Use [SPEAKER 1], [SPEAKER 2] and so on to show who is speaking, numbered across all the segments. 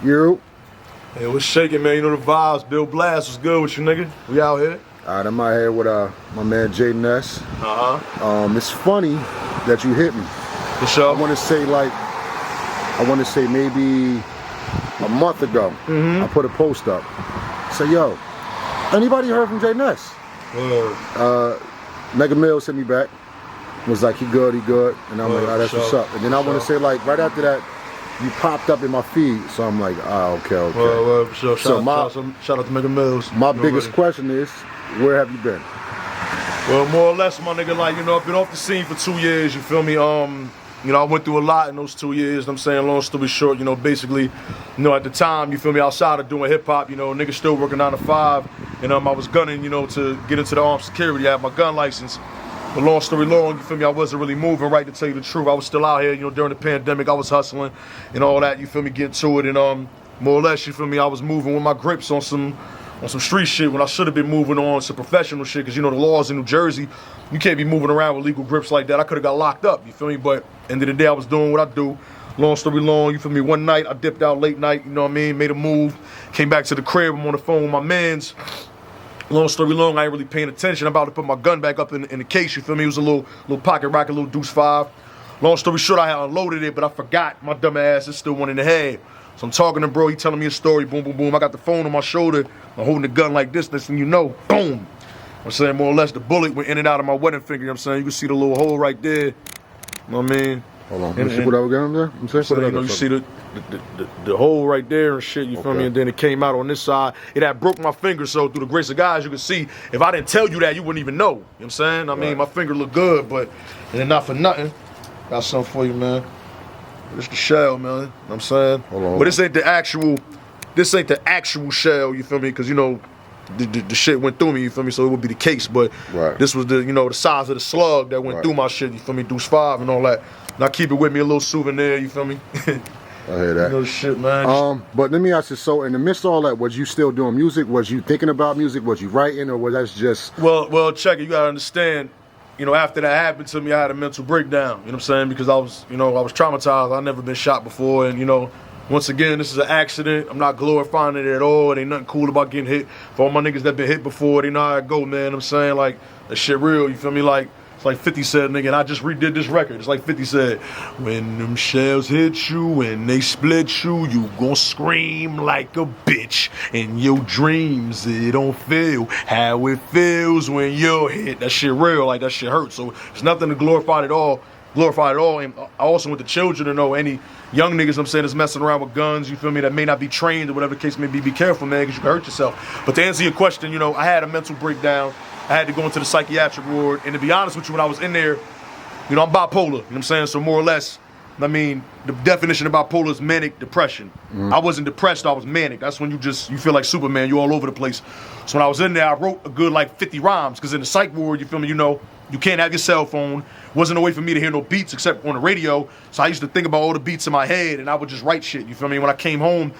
[SPEAKER 1] You.
[SPEAKER 2] Hey, what's shaking, man? You know the vibes. Bill Blast, what's good with you, nigga? We out here.
[SPEAKER 1] Alright, I'm out here with my man J-Ness. It's funny that you hit me.
[SPEAKER 2] For sure.
[SPEAKER 1] I want to say maybe a month ago, I put a post up. Say, yo, anybody heard from J-Ness? Mega Mill sent me back. Was like, he good. And I'm like, oh, that's what's up. And then I want to say, like, right after that, you popped up in my feed. So I'm like, oh, okay.
[SPEAKER 2] For sure. Shout out to Mega Mills.
[SPEAKER 1] My biggest question is, where have you been?
[SPEAKER 2] Well, more or less, my nigga, like, you know, I've been off the scene for 2 years, you feel me? You know, I went through a lot in those 2 years. I'm saying, long story short, you know, basically, you know, at the time, you feel me, outside of doing hip hop, you know, niggas still working 9 to 5. And I was gunning, you know, to get into the armed security. I had my gun license. But long story long, you feel me, I wasn't really moving right, to tell you the truth. I was still out here, you know, during the pandemic. I was hustling and all that, you feel me, getting to it. And more or less, you feel me, I was moving with my grips on some street shit when I should have been moving on some professional shit, because you know the laws in New Jersey, you can't be moving around with legal grips like that. I could have got locked up, you feel me? But end of the day, I was doing what I do. Long story long, you feel me? One night, I dipped out late night, you know what I mean? Made a move, came back to the crib, I'm on the phone with my mans. Long story long, I ain't really paying attention. I'm about to put my gun back up in the case, you feel me? It was a little pocket rocket, a little deuce 5. Long story short, I had unloaded it, but I forgot my dumb ass. It's still one in the head. So I'm talking to bro, he telling me a story, boom, boom, boom. I got the phone on my shoulder, I'm holding the gun like this, and you know, boom. I'm saying, more or less, the bullet went in and out of my wedding finger, you know what I'm saying? You can see the little hole right there, you know what I mean?
[SPEAKER 1] Hold on, see what I got on there?
[SPEAKER 2] You know, you see the hole right there and shit, you feel me? And then it came out on this side. It had broke my finger, so through the grace of God, as you can see, if I didn't tell you that, you wouldn't even know, you know what I'm saying? I mean, my finger looked good, but and not for nothing. Got something for you, man. It's the shell, man. You know what I'm saying?
[SPEAKER 1] Hold on.
[SPEAKER 2] But this ain't the actual shell, you feel me? Because, you know, the shit went through me, you feel me? So it would be the case. But this was the, you know, the size of the slug that went through my shit, you feel me? Deuce 5 and all that. And I keep it with me, a little souvenir, you feel me?
[SPEAKER 1] I hear that.
[SPEAKER 2] You know, shit, man.
[SPEAKER 1] But let me ask you, so in the midst of all that, was you still doing music? Was you thinking about music? Was you writing? Or was that just...
[SPEAKER 2] Well, check it. You got to understand, you know, after that happened to me, I had a mental breakdown, you know what I'm saying? Because I was traumatized. I'd never been shot before. And, you know, once again, this is an accident. I'm not glorifying it at all. It ain't nothing cool about getting hit. For all my niggas that been hit before, they know how it go, man. You know what I'm saying? Like, that shit real, you feel me? Like, it's like 50 said, nigga, and I just redid this record. It's like 50 said, when them shells hit you and they split you, you gon' scream like a bitch. In your dreams, it don't feel how it feels when you're hit. That shit real, like that shit hurts. So it's nothing to glorify at all. And I also want the children to know, any young niggas, I'm saying, that's messing around with guns, you feel me, that may not be trained or whatever the case may be careful, man, because you can hurt yourself. But to answer your question, you know, I had a mental breakdown. I had to go into the psychiatric ward, and to be honest with you, when I was in there, you know, I'm bipolar, you know what I'm saying? So more or less, I mean, the definition of bipolar is manic depression. I wasn't depressed, I was manic. That's when you feel like Superman, you're all over the place. So when I was in there, I wrote a good like 50 rhymes, because in the psych ward, you feel me, you know, you can't have your cell phone. Wasn't a way for me to hear no beats except on the radio. So I used to think about all the beats in my head, and I would just write shit, you feel me? When I came home,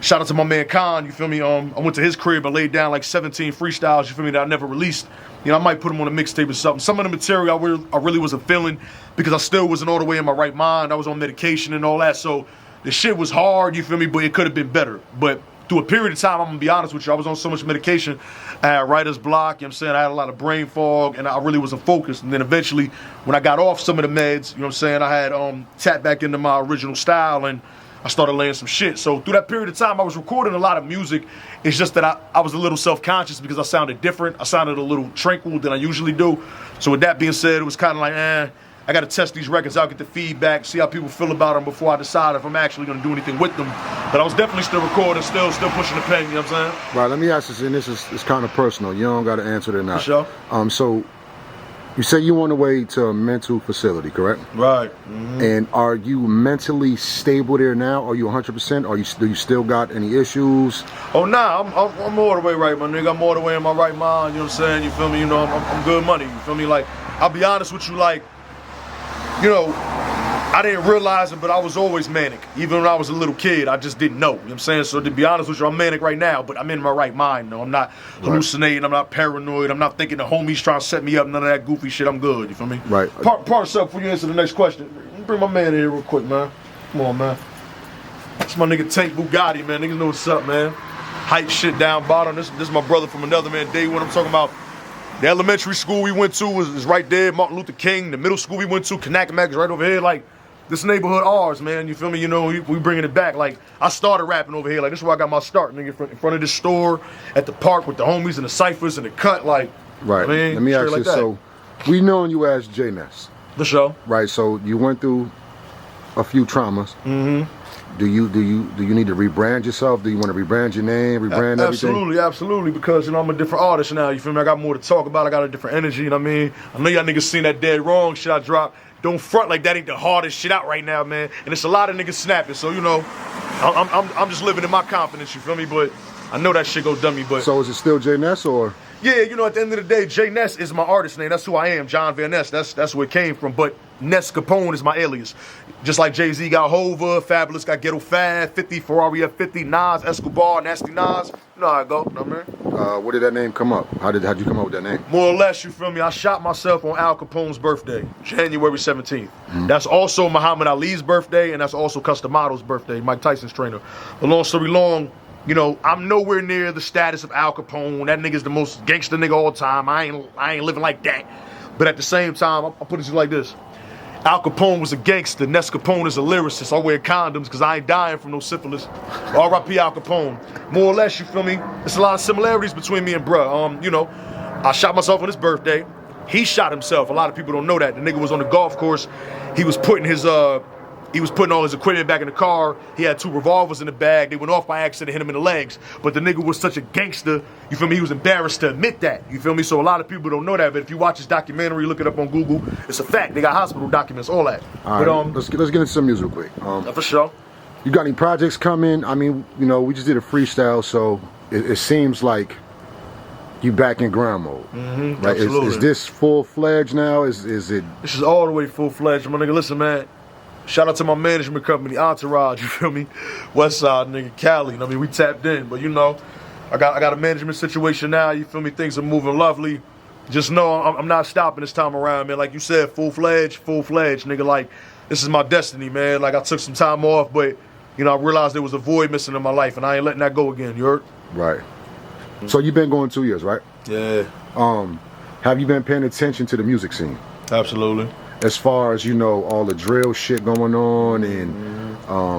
[SPEAKER 2] shout out to my man Khan, you feel me? I went to his crib and laid down like 17 freestyles, you feel me, that I never released. You know, I might put them on a mixtape or something. Some of the material I really wasn't feeling, because I still wasn't all the way in my right mind. I was on medication and all that. So the shit was hard, you feel me, but it could have been better. But through a period of time, I'm gonna be honest with you, I was on so much medication. I had writer's block, you know what I'm saying? I had a lot of brain fog, and I really wasn't focused. And then eventually, when I got off some of the meds, you know what I'm saying, I had tapped back into my original style, and I started laying some shit. So through that period of time, I was recording a lot of music. It's just that I was a little self-conscious because I sounded different. I sounded a little tranquil than I usually do. So with that being said, it was kind of like, I got to test these records out, get the feedback, see how people feel about them before I decide if I'm actually going to do anything with them. But I was definitely still recording, still pushing the pen, you know what I'm saying?
[SPEAKER 1] Right, let me ask this, and this is kind of personal. You don't got to answer it or not.
[SPEAKER 2] For sure.
[SPEAKER 1] So you say you on the way to a mental facility, correct?
[SPEAKER 2] Right.
[SPEAKER 1] And are you mentally stable there now? Are you 100%? Do you still got any issues?
[SPEAKER 2] Oh, nah, I'm all the way right, my nigga. I'm all the way in my right mind, you know what I'm saying? You feel me? You know, I'm good money, you feel me? Like, I'll be honest with you, like, you know, I didn't realize it, but I was always manic. Even when I was a little kid, I just didn't know. You know what I'm saying? So to be honest with you, I'm manic right now, but I'm in my right mind. No, I'm not hallucinating. I'm not paranoid. I'm not thinking the homies trying to set me up. None of that goofy shit. I'm good. You feel me?
[SPEAKER 1] Right.
[SPEAKER 2] Part yourself before you answer the next question. Bring my man in here real quick, man. Come on, man. It's my nigga Tank Bugatti, man. Niggas know what's up, man. Hype shit down bottom. This is my brother from another, man. Day one, I'm talking about. The elementary school we went to is right there, Martin Luther King. The middle school we went to, Kanakamak, is right over here. Like, this neighborhood ours, man. You feel me? You know, we bringing it back. Like, I started rapping over here. Like, this is where I got my start, nigga. In front of this store, at the park with the homies and the ciphers and the cut. Like,
[SPEAKER 1] right.
[SPEAKER 2] I mean,
[SPEAKER 1] let me ask you,
[SPEAKER 2] like
[SPEAKER 1] so we known you as J-Ness.
[SPEAKER 2] The show.
[SPEAKER 1] Right, so you went through a few traumas. Mm-hmm. Do you need to rebrand yourself? Do you want to rebrand your name, rebrand everything?
[SPEAKER 2] Absolutely, because, you know, I'm a different artist now, you feel me? I got more to talk about, I got a different energy, you know what I mean? I know y'all niggas seen that Dead Wrong shit I dropped. Don't front like that ain't the hardest shit out right now, man. And it's a lot of niggas snapping, so, you know, I'm just living in my confidence, you feel me? But I know that shit go dummy, but...
[SPEAKER 1] So is it still J-Ness, or...?
[SPEAKER 2] Yeah, you know, at the end of the day, J-Ness is my artist name. That's who I am, John Van Ness. That's where it came from. But Ness Capone is my alias. Just like Jay-Z got Hova, Fabulous got Ghetto Fab, 50, Ferrari F50, Nas, Escobar, Nasty Nas. You know how I go, you know what I mean?
[SPEAKER 1] Where did that name come up? How'd you come up with that name?
[SPEAKER 2] More or less, you feel me? I shot myself on Al Capone's birthday, January 17th. Mm-hmm. That's also Muhammad Ali's birthday, and that's also Customado's birthday, Mike Tyson's trainer. But long story long, you know, I'm nowhere near the status of Al Capone. That nigga's the most gangster nigga all time. I ain't living like that. But at the same time, I'll put it to you like this. Al Capone was a gangster. Ness Capone is a lyricist. I wear condoms because I ain't dying from no syphilis. R.I.P. Al Capone. More or less, you feel me? There's a lot of similarities between me and bruh. You know, I shot myself on his birthday. He shot himself. A lot of people don't know that. The nigga was on the golf course. He was putting all his equipment back in the car. He had 2 revolvers in the bag. They went off by accident, hit him in the legs. But the nigga was such a gangster, you feel me? He was embarrassed to admit that, you feel me? So a lot of people don't know that, but if you watch his documentary, look it up on Google, it's a fact. They got hospital documents, all that.
[SPEAKER 1] All right, let's get into some music real quick.
[SPEAKER 2] For sure.
[SPEAKER 1] You got any projects coming? I mean, you know, we just did a freestyle, so it seems like you back in grind mode.
[SPEAKER 2] Mm-hmm,
[SPEAKER 1] right? Is this full-fledged now? Is it?
[SPEAKER 2] This is all the way full-fledged, my nigga. Listen, man. Shout out to my management company, Entourage, you feel me? Westside, nigga, Cali. I mean, we tapped in, but you know, I got a management situation now, you feel me? Things are moving lovely. Just know I'm not stopping this time around, man. Like you said, full-fledged, nigga. Like, this is my destiny, man. Like, I took some time off, but, you know, I realized there was a void missing in my life, and I ain't letting that go again, you heard?
[SPEAKER 1] Right. So you've been going 2 years, right?
[SPEAKER 2] Yeah.
[SPEAKER 1] Have you been paying attention to the music scene?
[SPEAKER 2] Absolutely.
[SPEAKER 1] As far as, you know, all the drill shit going on and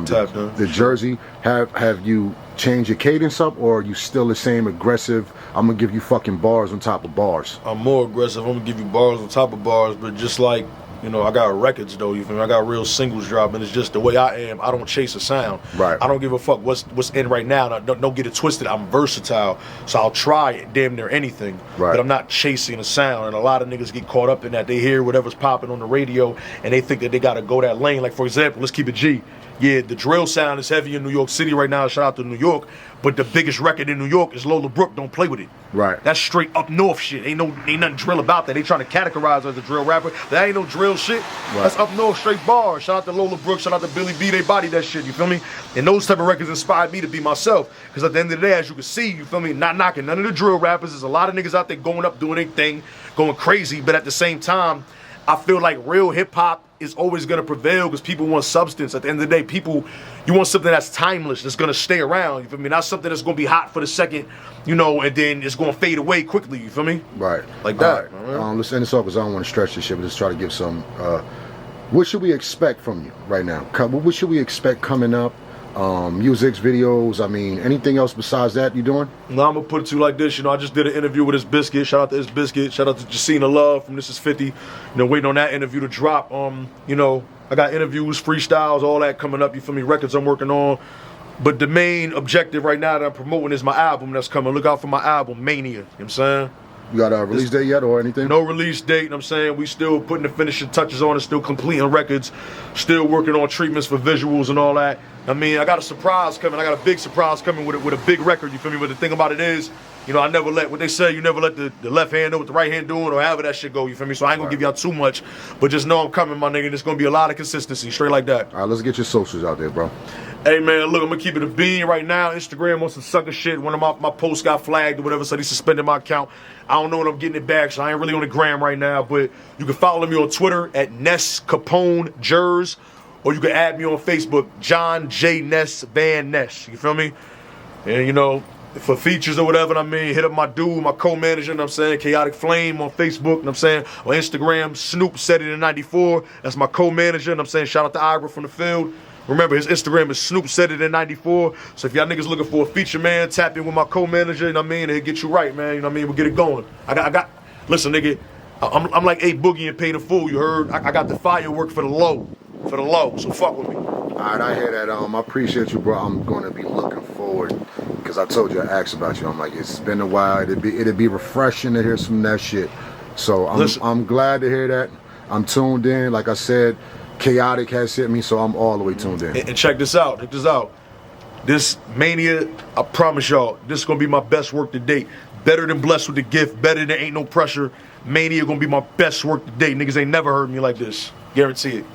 [SPEAKER 1] the Jersey, have you changed your cadence up, or are you still the same aggressive, I'm gonna give you fucking bars on top of bars?
[SPEAKER 2] I'm more aggressive, I'm gonna give you bars on top of bars, but just like, you know, I got records though, you feel me? I got real singles dropping. It's just the way I am. I don't chase a sound.
[SPEAKER 1] Right.
[SPEAKER 2] I don't give a fuck what's in right now. Don't get it twisted. I'm versatile, so I'll try damn near anything.
[SPEAKER 1] Right.
[SPEAKER 2] But I'm not chasing a sound. And a lot of niggas get caught up in that. They hear whatever's popping on the radio, and they think that they gotta go that lane. Like, for example, let's keep it G. Yeah, the drill sound is heavy in New York City right now. Shout out to New York. But the biggest record in New York is Lola Brooke. Don't play with it.
[SPEAKER 1] Right.
[SPEAKER 2] That's straight up north shit. Ain't nothing drill about that. They trying to categorize her as a drill rapper. That ain't no drill shit. Right. That's up north straight bars. Shout out to Lola Brooke. Shout out to Billy B. They body that shit. You feel me? And those type of records inspired me to be myself. Because at the end of the day, as you can see, you feel me? Not knocking none of the drill rappers. There's a lot of niggas out there going up, doing their thing, going crazy. But at the same time, I feel like real hip hop is always gonna prevail because people want substance. At the end of the day, you want something that's timeless, that's gonna stay around. You feel me? Not something that's gonna be hot for the second, you know, and then it's gonna fade away quickly. You feel me?
[SPEAKER 1] Right.
[SPEAKER 2] Like that.
[SPEAKER 1] Right. Let's end this off because I don't want to stretch this shit, but just try to give some. What should we expect from you right now? What should we expect coming up? Music, videos, I mean, anything else besides that you doing?
[SPEAKER 2] No, I'm gonna put it to you like this, you know, I just did an interview with His Biscuit. Shout out to His Biscuit. Shout out to Jacina Love from This Is 50. You know, waiting on that interview to drop. You know, I got interviews, freestyles, all that coming up, you feel me, records I'm working on. But the main objective right now that I'm promoting is my album that's coming. Look out for my album, Mania, you know what I'm saying?
[SPEAKER 1] You got a release date yet or anything?
[SPEAKER 2] No release date, you know what I'm saying? We still putting the finishing touches on it, still completing records, still working on treatments for visuals and all that. I mean, I got a surprise coming. I got a big surprise coming with a big record, you feel me? But the thing about it is, you know, I never let, what they say, you never let the left hand know what the right hand doing or however that shit go, you feel me? So I ain't gonna give y'all too much, but just know I'm coming, my nigga. There's gonna be a lot of consistency, straight like that.
[SPEAKER 1] All right, let's get your socials out there, bro.
[SPEAKER 2] Hey, man, look, I'm gonna keep it a bean right now. Instagram on some sucker shit. One of my posts got flagged or whatever, so they suspended my account. I don't know when I'm getting it back, so I ain't really on the gram right now, but you can follow me on Twitter at Ness Capone Jers, or you can add me on Facebook, John J-Ness Van Ness. You feel me? And you know, for features or whatever, I mean, hit up my dude, my co-manager, you know what I'm saying, Chaotic Flame on Facebook, you know what I'm saying, on Instagram, Snoop said it in 94. That's my co-manager, you know what I'm saying, shout out to Ira from the field. Remember, his Instagram is Snoop said it in 94. So if y'all niggas looking for a feature, man, tap in with my co-manager, you know what I mean, and he'll get you right, man, you know what I mean, we'll get it going. Listen, nigga, I'm like A Boogie and Pay the Fool, you heard? I got the firework for the low, so fuck with me.
[SPEAKER 1] All right, I hear that. I appreciate you, bro. I'm going to be looking forward, because I told you, I asked about you. I'm like, it's been a while. It'd be refreshing to hear some of that shit. So I'm glad to hear that. I'm tuned in. Like I said, Chaotic has hit me, so I'm all the way tuned in.
[SPEAKER 2] And check this out. This Mania, I promise y'all, this is going to be my best work to date. Better than Blessed with the Gift. Better than Ain't No Pressure. Mania going to be my best work to date. Niggas ain't never heard me like this. Guarantee it.